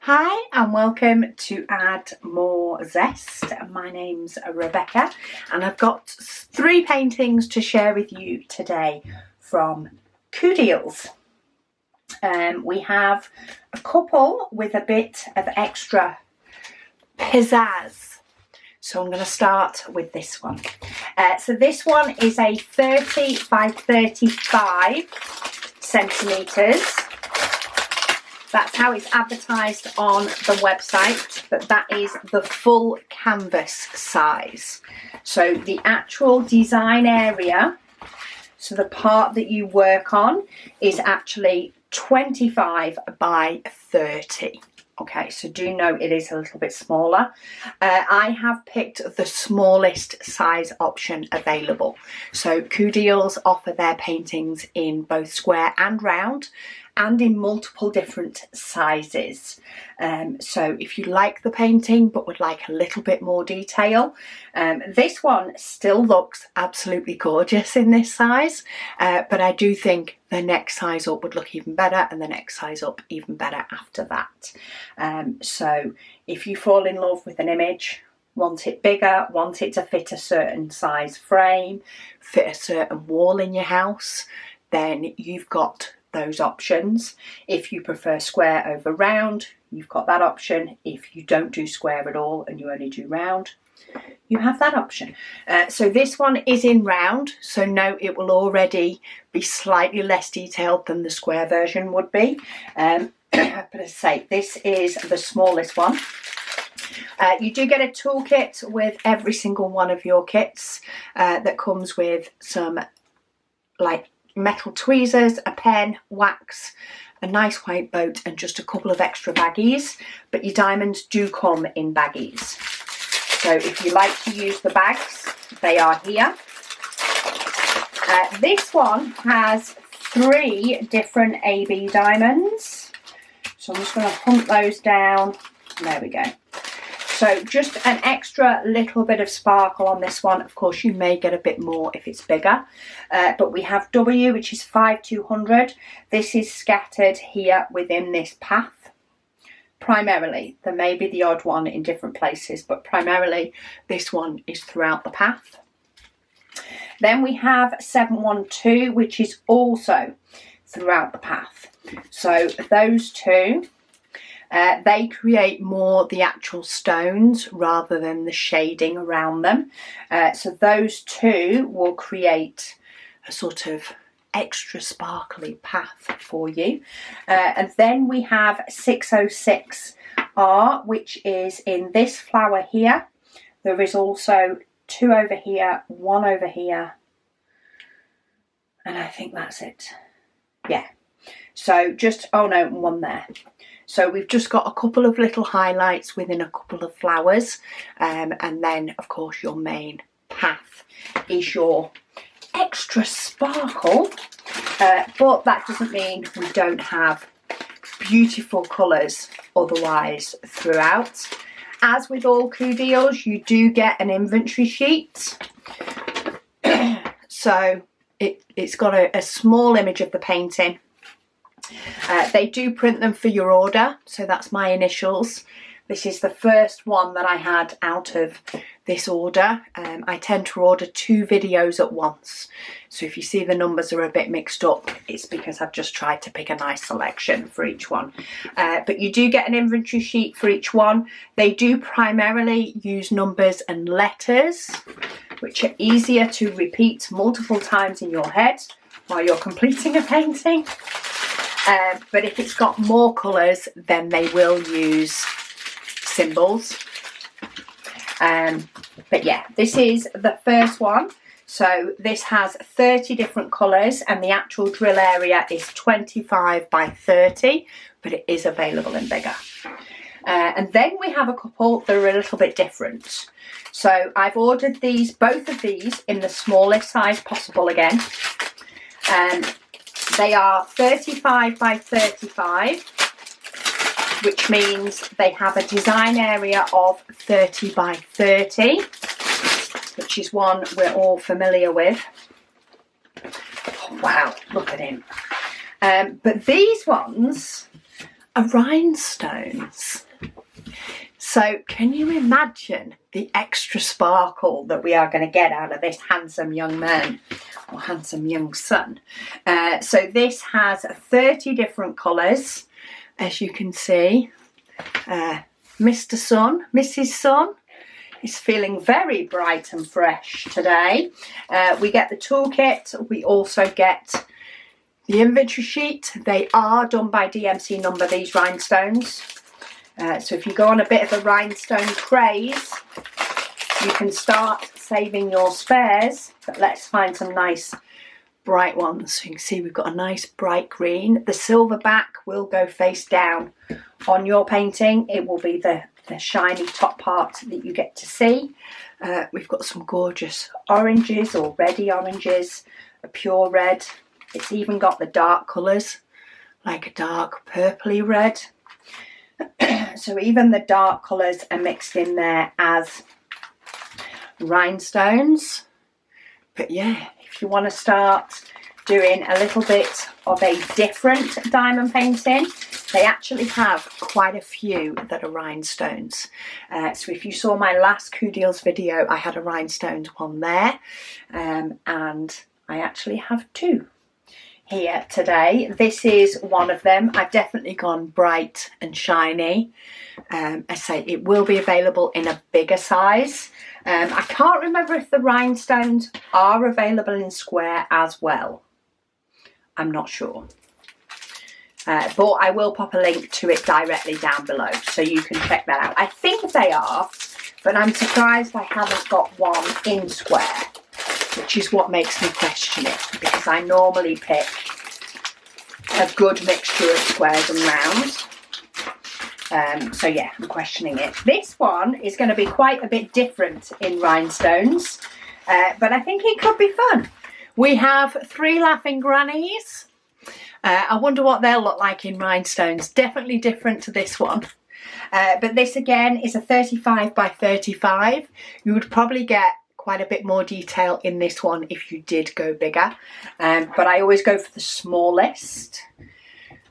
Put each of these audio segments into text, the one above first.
Hi and welcome to Add More Zest. My name's Rebecca and I've got 3 paintings to share with you today from CooDeals. We have a couple with a bit of extra pizzazz. So I'm going to start with this one. So this one is a 30 by 35 centimetres. That's how it's advertised on the website, but that is the full canvas size. So the actual design area, so the part that you work on, is actually 25 by 30. Okay, so do know it is a little bit smaller. I have picked the smallest size option available. So CooDeals offer their paintings in both square and round, and in multiple different sizes. So if you like the painting but would like a little bit more detail, this one still looks absolutely gorgeous in this size, but I do think the next size up would look even better, and the next size up even better after that. So if you fall in love with an image, want it bigger, want it to fit a certain size frame, fit a certain wall in your house, then you've got those options. If you prefer square over round, you've got that option. If you don't do square at all and you only do round, you have that option. So this one is in round, so no, it will already be slightly less detailed than the square version would be. But as I say, this is the smallest one. You do get a toolkit with every single one of your kits that comes with some like metal tweezers, a pen, wax, a nice white boat, and just a couple of extra baggies. But your diamonds do come in baggies. So if you like to use the bags, they are here. This one has 3 different AB diamonds. So I'm just going to hunt those down. There we go. So just an extra little bit of sparkle on this one. Of course, you may get a bit more if it's bigger. But we have W, which is 5200. This is scattered here within this path. Primarily, there may be the odd one in different places, but primarily this one is throughout the path. Then we have 712, which is also throughout the path. So those two, they create more the actual stones rather than the shading around them. So those two will create a sort of extra sparkly path for you. And then we have 606R, which is in this flower here. There is also 2 over here, 1 over here, and I think that's it. Yeah. So just, oh no, 1 there. So we've just got a couple of little highlights within a couple of flowers, and then of course your main path is your extra sparkle, but that doesn't mean we don't have beautiful colours otherwise throughout. As with all CooDeals, you do get an inventory sheet. So it's got a small image of the painting. They do print them for your order, so that's my initials. This is the first one that I had out of this order. I tend to order 2 videos at once, so if you see the numbers are a bit mixed up, it's because I've just tried to pick a nice selection for each one. But you do get an inventory sheet for each one. They do primarily use numbers and letters, which are easier to repeat multiple times in your head while you're completing a painting. But if it's got more colours, then they will use symbols. But yeah, this is the first one. So this has 30 different colours, and the actual drill area is 25 by 30, but it is available in bigger. And then we have a couple that are a little bit different. So I've ordered these, both of these, in the smallest size possible again. They are 35 by 35, which means they have a design area of 30 by 30, which is one we're all familiar with. Oh, wow, look at him. But these ones are rhinestones. So can you imagine the extra sparkle that we are going to get out of this handsome young man or handsome young son? So this has 30 different colours, as you can see. Mr. Sun, Mrs. Sun is feeling very bright and fresh today. We get the toolkit. We also get the inventory sheet. They are done by DMC number, these rhinestones. So if you go on a bit of a rhinestone craze, you can start saving your spares. But let's find some nice bright ones. So you can see we've got a nice bright green. The silver back will go face down on your painting. It will be the shiny top part that you get to see. We've got some gorgeous oranges or reddy oranges, a pure red. It's even got the dark colours, like a dark purpley red. So even the dark colours are mixed in there as rhinestones. But yeah, if you want to start doing a little bit of a different diamond painting, they actually have quite a few that are rhinestones. So if you saw my last CooDeals video, I had a rhinestones one there, and I actually have two here today. This is one of them. I've definitely gone bright and shiny. I say it will be available in a bigger size. I can't remember if the rhinestones are available in square as well. I'm not sure. But I will pop a link to it directly down below so you can check that out. I think they are, but I'm surprised I haven't got one in square, which is what makes me question it, because I normally pick a good mixture of squares and rounds. So yeah, I'm questioning it. This one is going to be quite a bit different in rhinestones, but I think it could be fun. We have 3 laughing grannies. I wonder what they'll look like in rhinestones. Definitely different to this one. But this again is a 35 by 35. You would probably get quite a bit more detail in this one if you did go bigger. But I always go for the smallest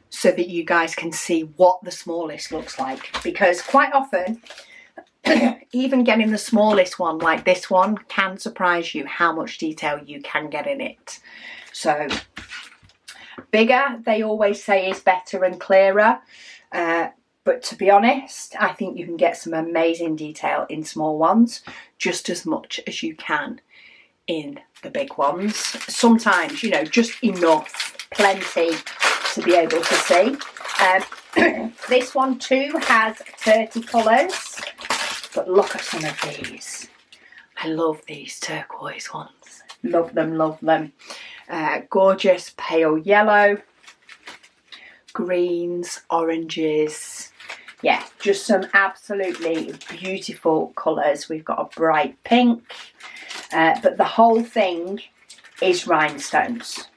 so that you guys can see what the smallest looks like. Because quite often, even getting the smallest one like this one can surprise you how much detail you can get in it. So bigger, they always say, is better and clearer. But to be honest, I think you can get some amazing detail in small ones just as much as you can in the big ones. Sometimes, you know, just enough, plenty to be able to see. This one too has 30 colours, but look at some of these. I love these turquoise ones. Love them, love them. Gorgeous pale yellow, greens, oranges. Yeah, just some absolutely beautiful colours. We've got a bright pink, but the whole thing is rhinestones.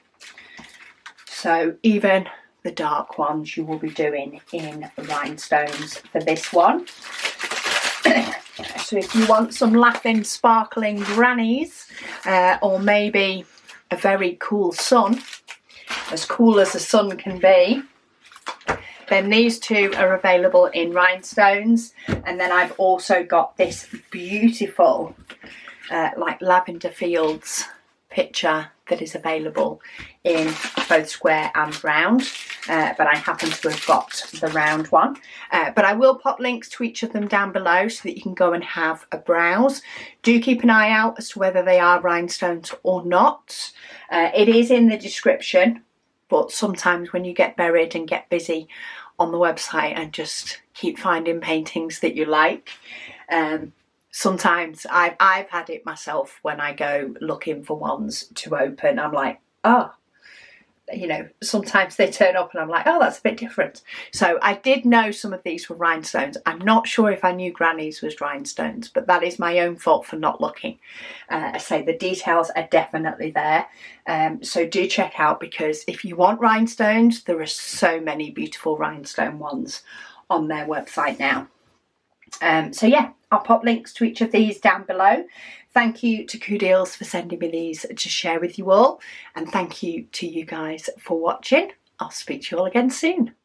So even the dark ones you will be doing in rhinestones for this one. So if you want some laughing, sparkling grannies, or maybe a very cool sun, as cool as the sun can be, then these two are available in rhinestones. And then I've also got this beautiful like lavender fields picture that is available in both square and round, but I happen to have got the round one. But I will pop links to each of them down below so that you can go and have a browse. Do keep an eye out as to whether they are rhinestones or not. It is in the description, but sometimes when you get buried and get busy on the website and just keep finding paintings that you like, sometimes I've had it myself when I go looking for ones to open. I'm like, oh, you know, sometimes they turn up and I'm like, oh, that's a bit different. So I did know some of these were rhinestones. I'm not sure if I knew Granny's was rhinestones, but that is my own fault for not looking. I say the details are definitely there. So do check out, because if you want rhinestones, there are so many beautiful rhinestone ones on their website now. So yeah, I'll pop links to each of these down below. Thank you to CooDeals for sending me these to share with you all, and thank you to you guys for watching. I'll speak to you all again soon.